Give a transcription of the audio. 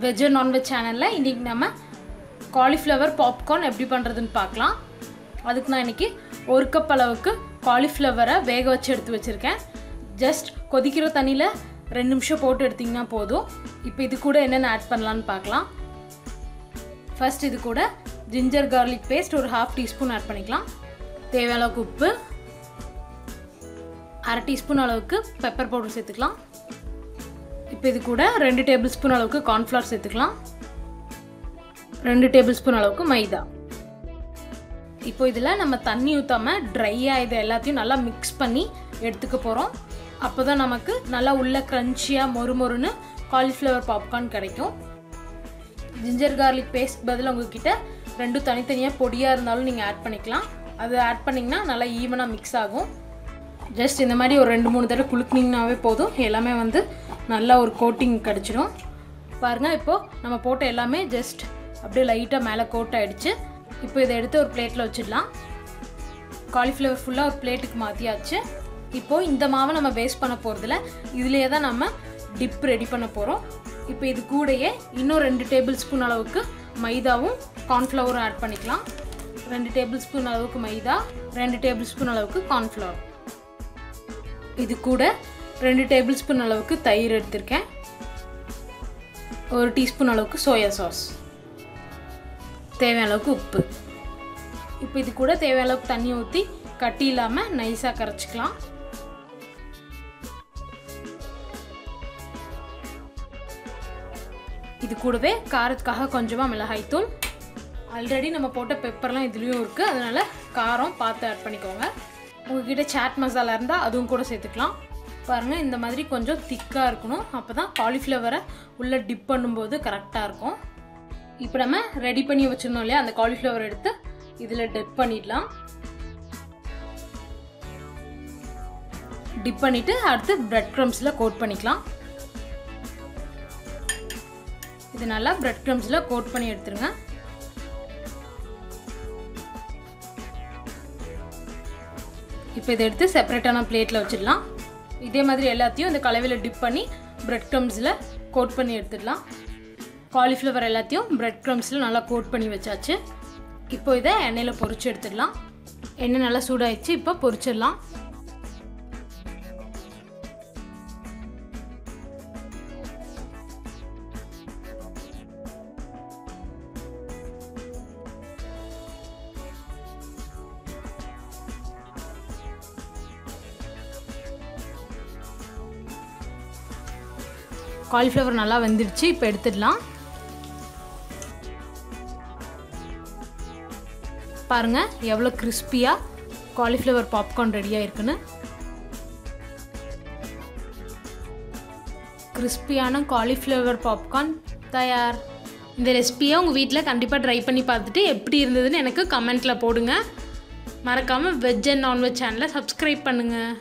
Veg and non veg சேனலில் இன்றைக்கி நம்ம காலிஃப்ளவர் பாப்கார்ன் எப்படி பண்ணுறதுன்னு பார்க்கலாம். அதுக்கு நான் இன்றைக்கி 1 கப் அளவுக்கு காலிஃப்ளவரை வேக வச்சு எடுத்து வச்சுருக்கேன். ஜஸ்ட் கொதிக்கிற தண்ணியில் 2 நிமிஷம் போட்டு எடுத்திங்கன்னா போதும். இப்போ இது கூட என்னென்ன ஆட் பண்ணலான்னு பார்க்கலாம். ஃபர்ஸ்ட் இது கூட ஜிஞ்சர் கார்லிக் பேஸ்ட் ஒரு 1/2 டீஸ்பூன் ஆட் பண்ணிக்கலாம். தேவையான அளவுக்கு உப்பு, 1/2 டீஸ்பூன் அளவுக்கு பெப்பர் பவுடர் சேர்த்துக்கலாம். இப்போ இது கூட 2 டேபிள் ஸ்பூன் அளவுக்கு கார்ன்ஃப்ளவர் சேர்த்துக்கலாம். 2 டேபிள் ஸ்பூன் அளவுக்கு மைதா. இப்போ இதில் நம்ம தண்ணி ஊற்றாமல் ட்ரையாக இதை எல்லாத்தையும் நல்லா மிக்ஸ் பண்ணி எடுத்துக்க போகிறோம். அப்போ தான் நமக்கு நல்லா உள்ள க்ரன்ச்சியாக மொறுமொறுன்னு காலிஃப்ளவர் பாப்கார்ன் கிடைக்கும். ஜிஞ்சர் கார்லிக் பேஸ்ட் பதில் உங்ககிட்ட 2 தனித்தனியாக பொடியாக இருந்தாலும் நீங்கள் ஆட் பண்ணிக்கலாம். அது ஆட் பண்ணிங்கன்னா நல்லா ஈவனாக மிக்ஸ் ஆகும். ஜஸ்ட் இந்த மாதிரி ஒரு 2-3 தடவை குலுக்குனிங்கனாவே போதும், எல்லாமே வந்து நல்லா ஒரு கோட்டிங் கிடச்சிடும். பாருங்கள், இப்போது நம்ம போட்ட எல்லாமே ஜஸ்ட் அப்படியே லைட்டாக மேலே கோட் ஆகிடுச்சு. இப்போ இதை எடுத்து ஒரு பிளேட்டில் வச்சிடலாம். காலிஃப்ளவர் ஃபுல்லாக ஒரு பிளேட்டுக்கு மாற்றியாச்சு. இப்போது இந்த மாவை நம்ம வேஸ்ட் பண்ண போகிறதில்ல, இதுலேயே தான் நம்ம டிப் ரெடி பண்ண போகிறோம். இப்போ இது கூடயே இன்னும் 2 டேபிள் ஸ்பூன் அளவுக்கு மைதாவும் கார்ன்ஃப்ளவரும் ஆட் பண்ணிக்கலாம். 2 டேபிள் ஸ்பூன் அளவுக்கு மைதா, 2 டேபிள் ஸ்பூன் அளவுக்கு கார்ன்ஃப்ளவர். இது கூட 2 டேபிள் ஸ்பூன் அளவுக்கு தயிர் எடுத்திருக்கேன். 1 டீஸ்பூன் அளவுக்கு சோயா சாஸ், தேவையான அளவுக்கு உப்பு. இப்போ இது கூட தேவையான அளவுக்கு தண்ணி ஊற்றி கட்டி இல்லாமல் நைஸாக கரைச்சிக்கலாம். இது கூடவே காரத்துக்காக கொஞ்சமாக மிளகாய்த்தூள், ஆல்ரெடி நம்ம போட்ட பெப்பர்லாம் இதுலேயும் இருக்குது, அதனால் காரம் பார்த்து ஆட் பண்ணிக்கோங்க. உங்கள்கிட்ட சாட் மசாலா இருந்தால் அதுவும் கூட சேர்த்துக்கலாம். பாருங்கள், இந்த மாதிரி கொஞ்சம் திக்காக இருக்கணும், அப்போ தான் காலிஃப்ளவரை உள்ளே டிப் பண்ணும்போது கரெக்டாக இருக்கும். இப்போ நம்ம ரெடி பண்ணி வச்சுருந்தோம் இல்லையா, அந்த காலிஃப்ளவர் எடுத்து இதில் டிப் பண்ணிடலாம். டிப் பண்ணிவிட்டு அடுத்து பிரெட் க்ரம்ஸில் கோட் பண்ணிக்கலாம். இது நல்லா பிரெட் க்ரம்ஸில் கோட் பண்ணி எடுத்துருங்க. இப்போ இதை எடுத்து செப்பரேட்டான பிளேட்டில் வச்சிடலாம். இதே மாதிரி எல்லாத்தையும் இந்த கலவையில் டிப் பண்ணி பிரெட் க்ரம்ஸில் கோட் பண்ணி எடுத்துடலாம். காலிஃப்ளவர் எல்லாத்தையும் பிரெட் க்ரம்ஸில் நல்லா கோட் பண்ணி வச்சாச்சு. இப்போ இதை எண்ணெயில் பொரிச்சு எடுத்துடலாம். எண்ணெய் நல்லா சூடாகிடுச்சு, இப்போ பொரிச்சிடலாம். காலிஃப்ளவர் நல்லா வெந்துடுச்சு, இப்போ எடுத்துடலாம். பாருங்கள் எவ்வளோ கிறிஸ்பியாக காலிஃப்ளவர் பாப்கார்ன் ரெடியாக இருக்குன்னு. கிறிஸ்பியான காலிஃப்ளவர் பாப்கார்ன் தயார். இந்த ரெசிபியை உங்கள் வீட்டில் கண்டிப்பாக ட்ரை பண்ணி பார்த்துட்டு எப்படி இருந்ததுன்னு எனக்கு கமெண்ட்டில் போடுங்க. மறக்காமல் வெஜ் அண்ட் நான்வெஜ் சேனலை சப்ஸ்கிரைப் பண்ணுங்கள்.